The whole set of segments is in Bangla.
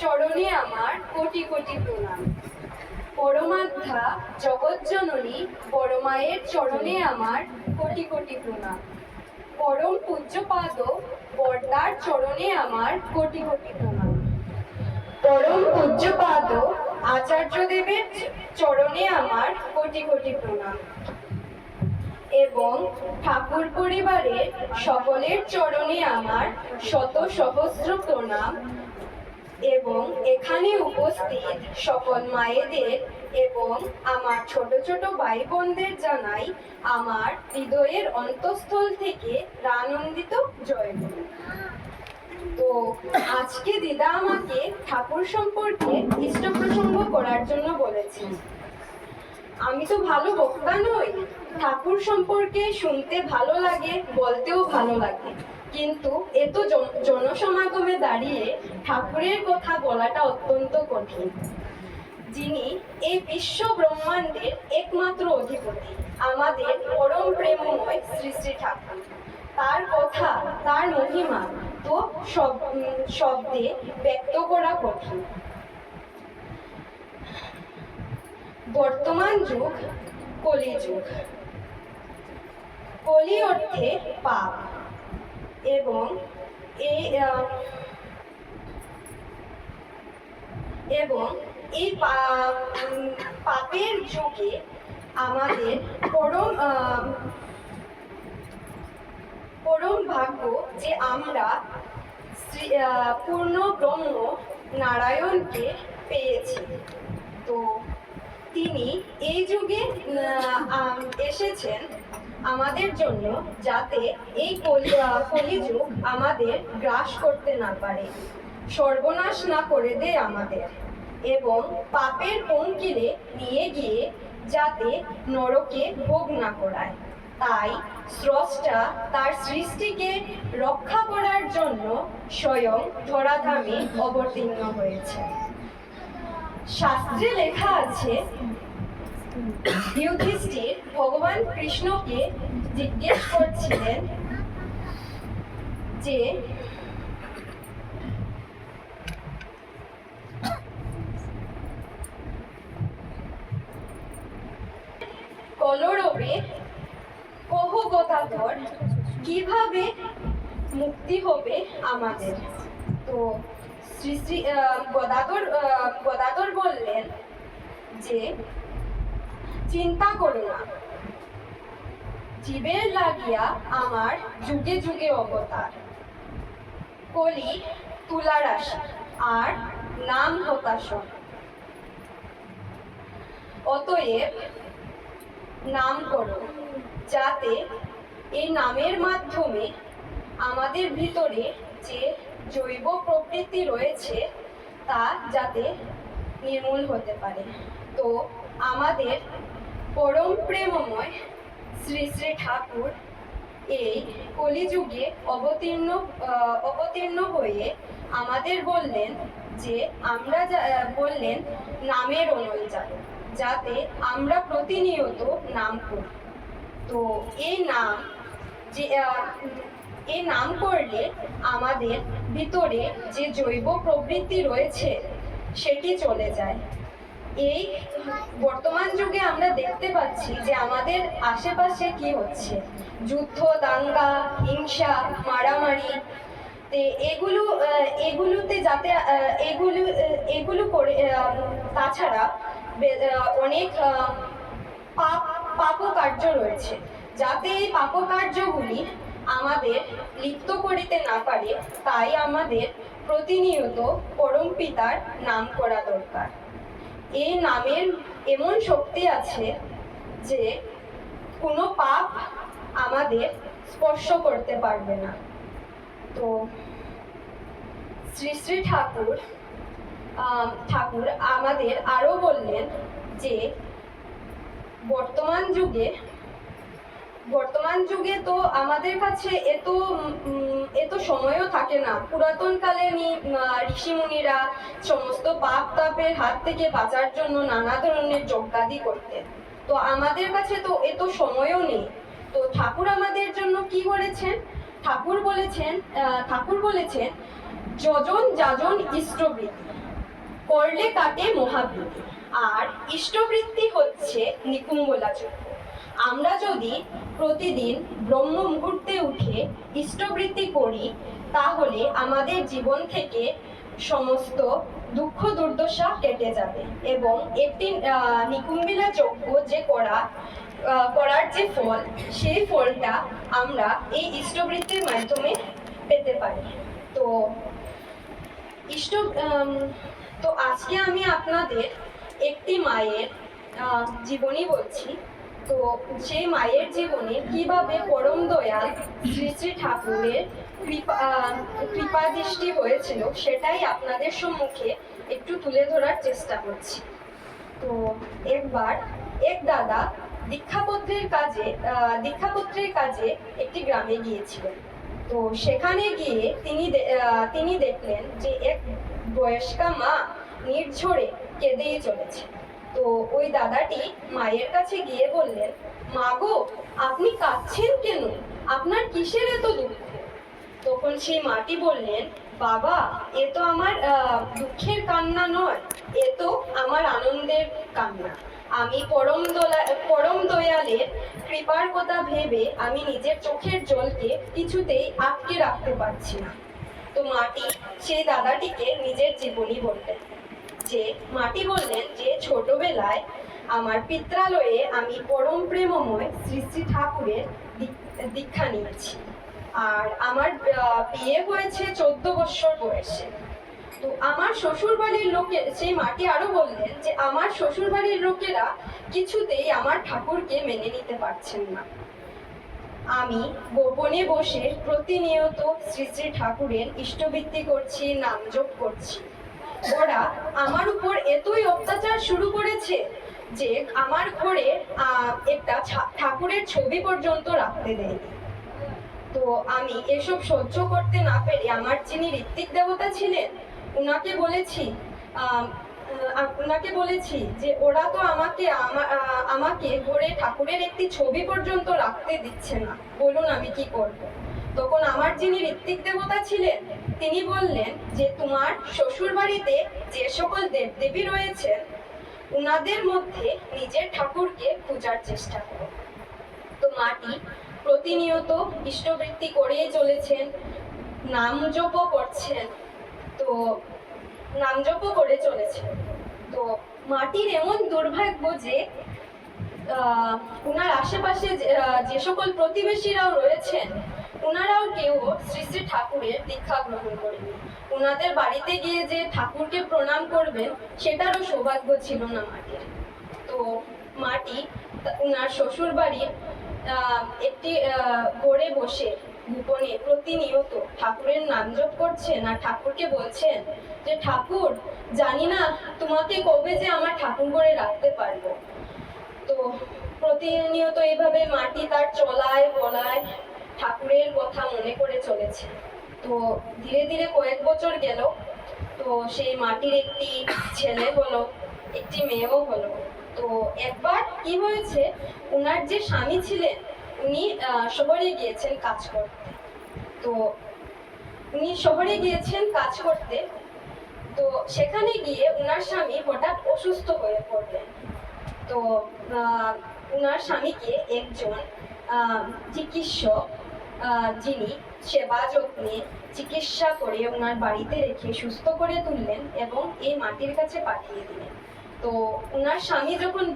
চরণে আমার কোটি কোটি প্রণাম। পরমাধ্যা জগজ্জননী বড় মায়ের চরণে আমার কোটি কোটি প্রণাম। পরম পূজ্যপাদ বর্দার চরণে আমার কোটি কোটি প্রণাম। পরম পূজ্যপাদ আচার্যদেবের চরণে আমার কোটি কোটি প্রণাম। এবং ঠাকুর পরিবারের সকলের চরণে আমার শত সহস্র প্রণাম। এবং এখানে উপস্থিত সকল মায়েদের এবং আমার ছোট ছোট ভাই বোনদের জানাই আমার হৃদয়ের অন্তঃস্থল থেকে আনন্দিত জয়গুরু। তো আজকে দিদা আমাকে ঠাকুর সম্পর্কে ইষ্ট প্রসঙ্গ করার জন্য বলেছেন। আমি তো ভালো বক্তা নই, ঠাকুর সম্পর্কে শুনতে ভালো লাগে, বলতেও ভালো লাগে, কিন্তু এত জনসমাগমে দাঁড়িয়ে ঠাকুরের কথা বলাটা অত্যন্ত কঠিন। যিনি এই বিশ্ব ব্রহ্মাণ্ডের একমাত্র অধিপতি, আমাদের পরম প্রেমময় শ্রী শ্রী ঠাকুর, তার কথা, তার মহিমা তো শব্দে ব্যক্ত করা কঠিন। বর্তমান যুগ কলিযুগ। কলি অর্থে পাপ, এবং এই পাপের যুগে আমাদের পরম ভাগ্য যে আমরা পূর্ণ ব্রহ্ম নারায়ণকে পেয়েছি। তো তিনি এই যুগে এসেছেন আমাদের জন্য, যাতে এই কলিযুগ আমাদের গ্রাস করতে না পারে, সর্বনাশ না করে দেয় আমাদের, এবং পাপের পঙ্কিলে নিয়ে গিয়ে যাতে নরকে ভোগ না করায়। তাই স্রষ্টা তার সৃষ্টিকে রক্ষা করার জন্য স্বয়ং ধরাধামে অবতীর্ণ হয়েছে। শাস্ত্রে লেখা আছে, যুধিষ্ঠির ভগবান কৃষ্ণকে জিজ্ঞেস করছিলেন যে কলরবে কহগতাধর কিভাবে মুক্তি হবে আমাদের। তো শ্রী শ্রী গদাধর বললেন যে চিন্তা করো না, জীবের লাগিয়া আমার যুগে যুগে অবতার, কলি তুলা রাশি আর নাম হতাশন। অতএব নাম করো, যাতে এই নামের মাধ্যমে আমাদের ভিতরে যে জৈব প্রবৃত্তি রয়েছে তা যাতে নির্মূল হতে পারে। তো আমাদের পরম প্রেমময় শ্রী শ্রী ঠাকুর এই কলিযুগে অবতীর্ণ হয়ে আমাদের বললেন যে বললেন নামের অনুযায়ী যাতে আমরা প্রতিনিয়ত নাম করি। তো এই নাম করলে আমাদের ভিতরে যে জৈব প্রবৃত্তি রয়েছে সেটি চলে যায়। এই বর্তমান যুগে আমরা দেখতে পাচ্ছি যে আমাদের আশেপাশে কি হচ্ছে, যুদ্ধ, দাঙ্গা, হিংসা, মারামারি। এগুলোতে যাতে এগুলো করে, তাছাড়া অনেক পাপকার্য রয়েছে, যাতে এই পাপকার্যগুলি আমাদের লিপ্ত করিতে না পারে, তাই আমাদের প্রতিনিয়ত পরম পিতার নাম করা দরকার। এই নামের এমন শক্তি আছে যে কোনো পাপ আমাদের স্পর্শ করতে পারবে না। তো শ্রী শ্রী ঠাকুর আমাদের আরো বললেন যে বর্তমান যুগে তো আমাদের কাছে এত সময়ও থাকে না। পুরাতন কালে ঋষিমুনিরা সমস্ত পাপ তাপের হাত থেকে বাঁচার জন্য নানা ধরনের যজ্ঞাদি করতেন। তো আমাদের কাছে তো এত সময়ও নেই। তো ঠাকুর আমাদের জন্য কি করেছেন? ঠাকুর বলেছেন যজন যাজন ইষ্টবৃত্তি, করলে কাটে মহাবৃত্তি, আর ইষ্টবৃত্তি হচ্ছে নিকুম্বলা যজ্ঞ। আমরা যদি প্রতিদিন ব্রহ্ম মুহূর্তে উঠে ইষ্টবৃত্তি করি, তাহলে আমাদের জীবন থেকে সমস্ত দুঃখ দুর্দশা কেটে যাবে, এবং একটি নিকুম্বিলা যজ্ঞ যে করার যে ফল, সেই ফলটা আমরা এই ইষ্টবৃত্তির মাধ্যমে পেতে পারি। তো ইষ্ট তো আজকে আমি আপনাদের একটি মায়ের জীবনী বলছি। তো সেই মায়ের জীবনে কিভাবে পরম দয়াল শ্রী শ্রী ঠাকুরের কৃপা দৃষ্টি হয়েছিল, সেটাই আপনাদের সম্মুখে একটু তুলে ধরার চেষ্টা করছি। তো একবার এক দাদা দীক্ষাপত্রের কাজে একটি গ্রামে গিয়েছিলেন। তো সেখানে গিয়ে তিনি দেখলেন যে এক বয়স্কা মা নির্ঝরে কেঁদেই চলেছে। তো ওই দাদাটি মায়ের কাছে গিয়ে বললেন, মা গো, আপনি কাঁদছেন কেন? আপনার কিসের এত দুঃখ? তখন সেই মাটি বললেন, বাবা, এ তো আমার দুঃখের কান্না নয়, এ তো আমার আনন্দের কান্না। আমি পরম দয়ালের কৃপার কথা ভেবে আমি নিজের চোখের জলকে কিছুতেই আটকে রাখতে পারছি না। তো মাটি সেই দাদাটিকে নিজের জীবনী বললেন যে ছোটবেলায় আমার পিত্রালয়ে আমি পরম প্রেমময় শ্রী শ্রী ঠাকুরের দীক্ষা নিয়েছি, আর আমার বিয়ে হয়েছে 14 বছর বয়সে। তো আমার শ্বশুর বাড়ির সেই মাটি আরো বললেন যে আমার শ্বশুর বাড়ির লোকেরা কিছুতেই আমার ঠাকুরকে মেনে নিতে পারছেন না। আমি গোপনে বসে প্রতিনিয়ত শ্রী শ্রী ঠাকুরের ইষ্টবৃত্তি করছি, নাম জপ করছি। ওরা আমার উপর এতই অত্যাচার শুরু করেছে যে আমার ঘরে একটা ঠাকুরের ছবি পর্যন্ত রাখতে দেয়নি। তো আমি এসব সহ্য করতে না পেরে আমার যিনি ঋত্বিক দেবতা ছিলেন, উনাকে বলেছি যে ওরা তো আমাকে ঘরে ঠাকুরের একটি ছবি পর্যন্ত রাখতে দিচ্ছে না, বলুন আমি কি করব? তখন আমার যিনি ঋত্বিক দেবতা ছিলেন, তিনি বললেন যে তোমার শ্বশুর বাড়িতে যে সকল দেবদেবী রয়েছেন, উনাদের মধ্যে নিজের ঠাকুরকে খোঁজার চেষ্টা করো। তো মাটি প্রতিনিয়ত ইষ্টবৃত্তি করেই চলেছেন, নাম জপও করছেন, তো নাম জপও করে চলেছেন। তো মাটির এমন দুর্ভাগ্য যে উনার আশেপাশে যে সকল প্রতিবেশীরাও রয়েছেন, উনারাও কেউ শ্রী শ্রী ঠাকুরের দীক্ষা গ্রহণ করেনি। উনাদের বাড়িতে গিয়ে যে ঠাকুরকে প্রণাম করবেন, সেটারও সৌভাগ্য ছিল না মাটির। তো মাটি উনার শ্বশুর বাড়ির একটি ঘরে বসে গোপনে প্রতিনিয়ত ঠাকুরের নাম জপ করছেন, আর ঠাকুরকে বলছেন যে ঠাকুর, জানি না তোমাকে কবে যে আমার ঠাকুর ঘরে রাখতে পারবো। তো প্রতিনিয়ত এইভাবে মাটি তার চলায় বলায় ঠাকুরের কথা মনে করে চলেছে। তো ধীরে ধীরে কয়েক বছর গেল। তো সেই মাটির একটি ছেলে হলো, একটি মেয়েও হলো। তো একবার কি হয়েছে, উনার যে স্বামী ছিলেন, উনি শহরে গিয়েছেন কাজ করতে। তো উনি শহরে গিয়েছেন কাজ করতে, তো সেখানে গিয়ে উনার স্বামী হঠাৎ অসুস্থ হয়ে পড়লেন। তো উনার স্বামীকে একজন চিকিৎসক, যিনি সেবা যত্নে চিকিৎসা করে উনার বাড়িতে রেখে সুস্থ করে তুললেন এবং এই মাটির কাছে পাঠিয়ে দিলেন। তো উনার স্বামী যখন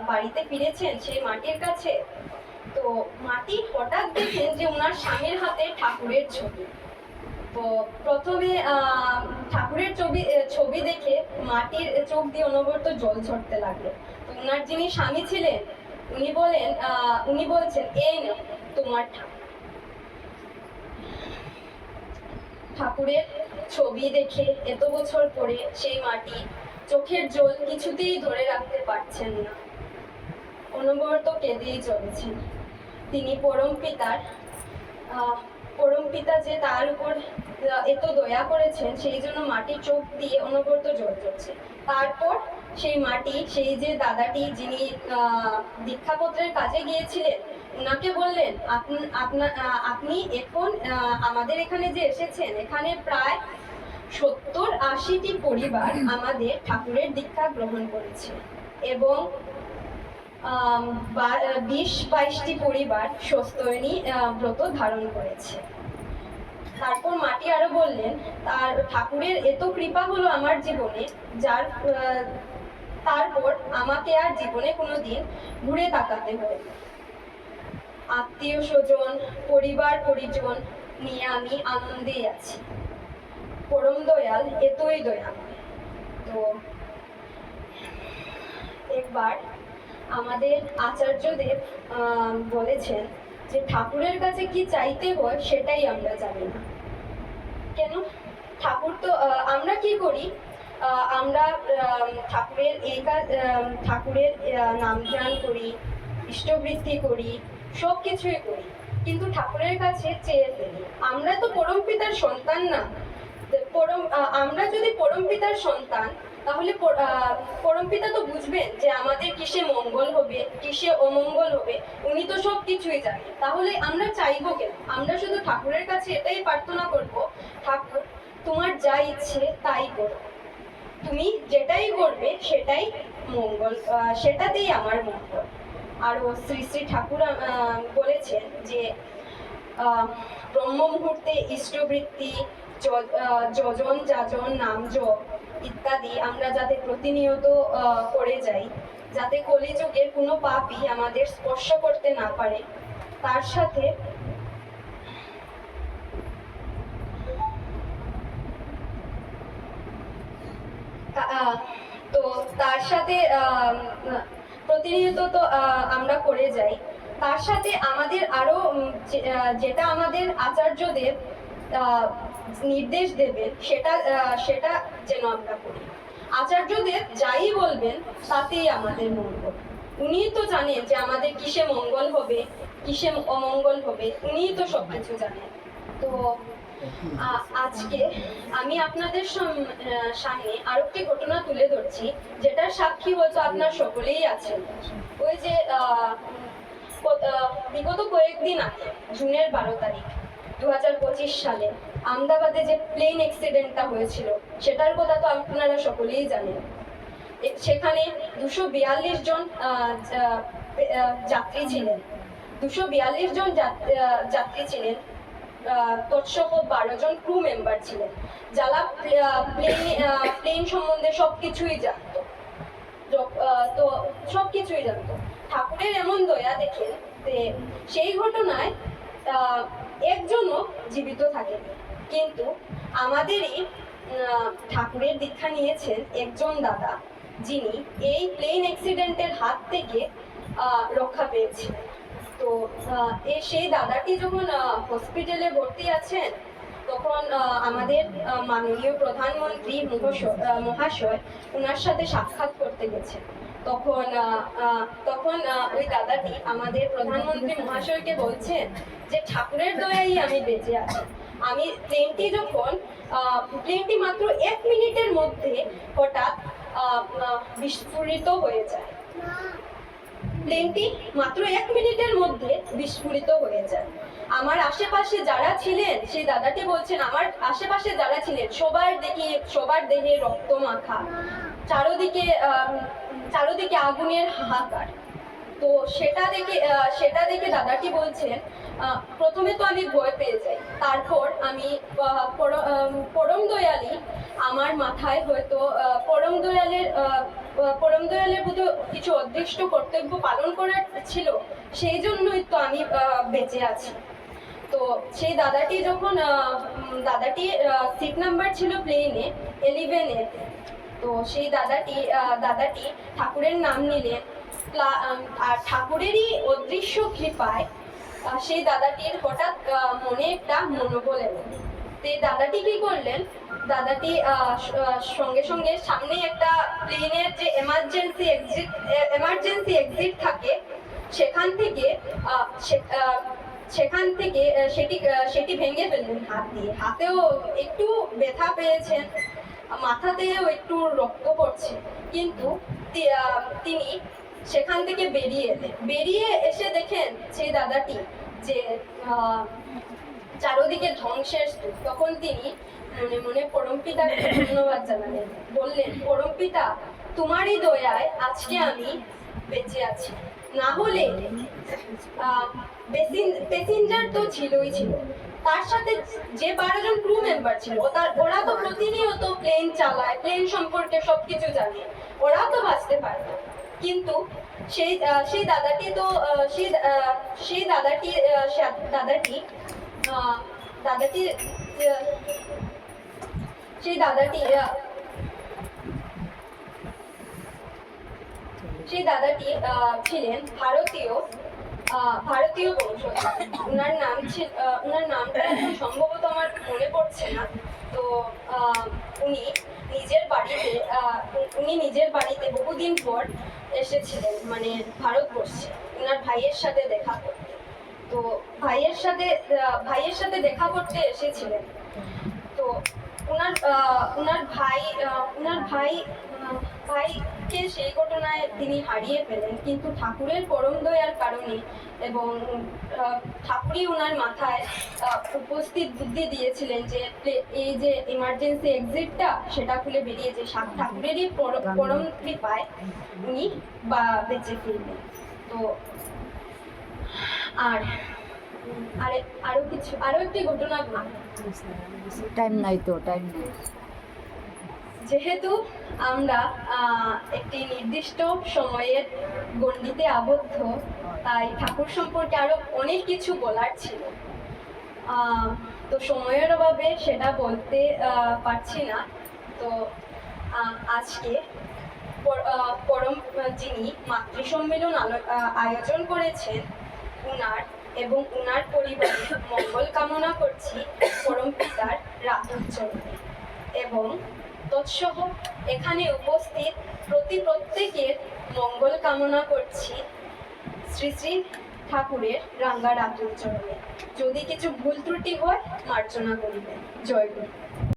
বাড়িতে ফিরেছেন সেই মাটির কাছে, তো মাটি হঠাৎ দেখেন যে উনার স্বামীর হাতে ঠাকুরের ছবি। তো প্রথমে ঠাকুরের ছবি দেখে মাটির চোখ দিয়ে অনবরত জল ঝরতে লাগলো। তো উনার যিনি স্বামী ছিলেন, উনি বলছেন, এই না তোমার ঠাকুরের ছবি দেখে এত বছর পরে সেই মাটি চোখের জল কিছুতেই ধরে রাখতে পারছেন না, অনবরত কেঁদেই চলেছেন। তিনি পরম পিতা যে তার উপর এত দয়া করেছেন, সেই জন্য মাটির চোখ দিয়ে অনবরত জল ঝরছে। তারপর সেই মাটি, সেই যে দাদাটি যিনি দীক্ষাপত্রের কাজে গিয়েছিলেন, উনাকে বললেন, আপনি এখন আমাদের এখানে যে এসেছেন, এখানে প্রায় 70-80টি পরিবার আমাদের ঠাকুরের দীক্ষা গ্রহণ করেছে এবং 20-22টি পরিবার স্বস্তিয়নী ব্রত ধারণ করেছে। তারপর মাটি আরো বললেন, তার ঠাকুরের এত কৃপা হলো আমার জীবনে, যার তারপর আমাকে আর জীবনে কোনোদিন ঘুরে তাকাতে হয়। আত্মীয় স্বজন, পরিবার পরিজন নিয়ে আমি আনন্দেই আছি। পরম দয়াল এতই দয়াময়। তো একবার আমাদের আচার্যদেব বলেছেন যে ঠাকুরের কাছে কি চাইতে হয় সেটাই আমরা জানি না। কেন? ঠাকুর তো আমরা কি করি, আমরা ঠাকুরের এই কাজ, ঠাকুরের নাম ধ্যান করি, ইষ্টবৃত্তি করি, সব কিছুই করি, কিন্তু ঠাকুরের কাছে চেয়ে ফেলি। আমরা তো পরম পিতার সন্তান না। আমরা যদি পরম পিতার সন্তান, তাহলে পরমপিতা তো বুঝবেন যে আমাদের কিসে মঙ্গল হবে, কিসে অমঙ্গল হবে, উনি তো সব কিছুই জানেন। তাহলে আমরা চাইবো কেন? আমরা শুধু ঠাকুরের কাছে এটাই প্রার্থনা করব, ঠাকুর তোমার যা ইচ্ছে তাই করো, তুমি যেটাই করবে সেটাই মঙ্গল, সেটাতেই আমার মঙ্গল। আরও শ্রী শ্রী ঠাকুর বলেছেন যে ব্রহ্ম মুহূর্তে ইষ্টবৃত্তি, যজন যাজন নাম জপ ইত্যাদি আমরা যাতে প্রতিনিয়ত করে যাই, যাতে কলিযুগের কোনো পাপই আমাদের স্পর্শ করতে না পারে। তার সাথে প্রতিনিয়ত তো আমরা করে যাই। তার সাথে আমাদের আরো যেটা আমাদের আচার্যদেব নির্দেশ দেবেন সেটা যেন আমরা করি। আচার্যদেব যাই বলবেন তাতেই আমাদের মঙ্গল। উনি তো জানেন যে আমাদের কিসে মঙ্গল হবে, কিসে অমঙ্গল হবে, উনিই তো সবকিছু জানেন। তো আজকে আমি আপনাদের সামনে আরেকটি ঘটনা তুলে ধরছি, যেটার সাক্ষী হয়তো আপনার সকলেই আছেন। ওই যে বিগত কয়েকদিন আগে জুনের 12 তারিখ 2025 সালে আহমেদাবাদে যে প্লেন অ্যাক্সিডেন্টটা হয়েছিল, সেটার কথা তো আপনারা সকলেই জানেন। সেখানে 242 জন যাত্রী ছিলেন, 242 জন যাত্রী ছিলেন, তৎসহ 12 জন ক্রু মেম্বার ছিলেন, যারা প্লেন সম্বন্ধে সবকিছুই জানতো। তো সবকিছুই জানতো। ঠাকুরের এমন দয়া দেখেন যে সেই ঘটনায় একজনও জীবিত থাকেনি, কিন্তু আমাদেরই ঠাকুরের দীক্ষা নিয়েছেন একজন দাদা, যিনি এই প্লেন অ্যাক্সিডেন্টের হাত থেকে রক্ষা পেয়েছিলেন। তো সেই দাদাটি যখন হসপিটালে ভর্তি আছেন, তখন আমাদের মাননীয় প্রধানমন্ত্রী মহাশয় ওনার সাথে সাক্ষাৎ করতে গেছেন। তখন ওই দাদাটি আমাদের প্রধানমন্ত্রী মহাশয়কে বলছেন যে ঠাকুরের দয়াই আমি বেঁচে আছি। প্লেনটি মাত্র 1 মিনিটের মধ্যে হঠাৎ বিস্ফোরিত হয়ে যায়। প্লেনটি মাত্র 1 মিনিটের মধ্যে বিস্ফোরিত হয়ে যায়। আমার আশেপাশে যারা ছিলেন, সেই দাদাটি বলছেন, আমার আশেপাশে যারা ছিলেন সবার দেহে রক্ত মাখা, চারোদিকে আগুনের হাহাকার। তো সেটা দেখে দাদাটি বলছেন, প্রথমে তো আমি ভয় পেয়ে যাই, তারপর আমি পরম দয়ালই আমার মাথায় হয়তো পরম দয়ালের বোধ কিছু অদৃষ্ট কর্তব্য পালন করার ছিল, সেই জন্যই তো আমি বেঁচে আছি। তো সেই দাদাটি সিট নাম্বার ছিল প্লেনে 11-এ। তো সেই দাদাটি ঠাকুরের নাম নিলেন, আর ঠাকুরেরই অদৃশ্য কৃপায় সেই দাদাটির হঠাৎ মনে একটা মনোবল এলো। তো দাদাটি কি করলেন, দাদাটি সঙ্গে সঙ্গে সামনে একটা প্লেনের যে এমার্জেন্সি এক্সিট থাকে, সেখান থেকে সেটি ভেঙে ফেললেন হাত দিয়ে। হাতেও একটু ব্যথা পেয়েছেন, মাথাতেও একটু রক্ত পড়ছে, কিন্তু তিনি সেখান থেকে বেরিয়ে এসে দেখেন সেই দাদাটি যে চারোদিকে ধ্বংসের স্তূপ। তখন তিনি মনে মনে পরমপিতাকে ধন্যবাদ জানালেন। বললেন, পরমপিতা, তোমারই দয়ায় আজকে আমি বেঁচে আছি, না হলে প্যাসেঞ্জার তো ছিলই ছিল, তার সাথে যে 12 জন ক্রু মেম্বার ছিল ওরা তো প্রতিনিয়ত প্লেন চালায়, প্লেন সম্পর্কে সবকিছু জানে, ওরা তো বাঁচতে পারতো। কিন্তু সেই দাদাটি তো সেই দাদাটি দাদাটি দাদাটি সেই দাদাটি সেই দাদাটি ছিলেন ভারতীয় বংশোদ্ভূত। ওনার নামটা এখন সম্ভবত আমার মনে পড়ছে না। তো উনি নিজের বাড়িতে বহুদিন পর এসেছিলেন, মানে ভারতবর্ষে ওনার ভাইয়ের সাথে দেখা করতে। তো ভাইয়ের সাথে দেখা করতে এসেছিলেন। তো ওনার ভাইকে সেই ঘটনায় তিনি হারিয়ে ফেলেন, কিন্তু ঠাকুরের পরম দয়ার কারণে এবং ঠাকুরই ওনার মাথায় উপস্থিত বুদ্ধি দিয়েছিলেন যে এই যে ইমার্জেন্সি এক্সিটটা সেটা খুলে বেরিয়ে যে ঠাকুরেরই পরম কৃপায় উনি বেঁচে ফিরবেন। তো আরো একটি ঘটনা টাইম নাই। যেহেতু আমরা একটি নির্দিষ্ট সময়ের গণ্ডিতে আবদ্ধ, তাই ঠাকুর সম্পর্কে আরো অনেক কিছু বলার ছিল। তো সময়ের অভাবে সেটা বলতে পারছি না। তো আজকে যিনি মাতৃ সম্মেলন আয়োজন করেছেন উনার পরিবারের মঙ্গল কামনা করছি পরম পিতার রাতুল চরণে, এবং তৎসহ এখানে উপস্থিত প্রত্যেকের মঙ্গল কামনা করছি শ্রী শ্রী ঠাকুরের রাঙ্গা রাতুল চরণে। যদি কিছু ভুল ত্রুটি হয় মার্জনা করিবেন। জয় গুরু।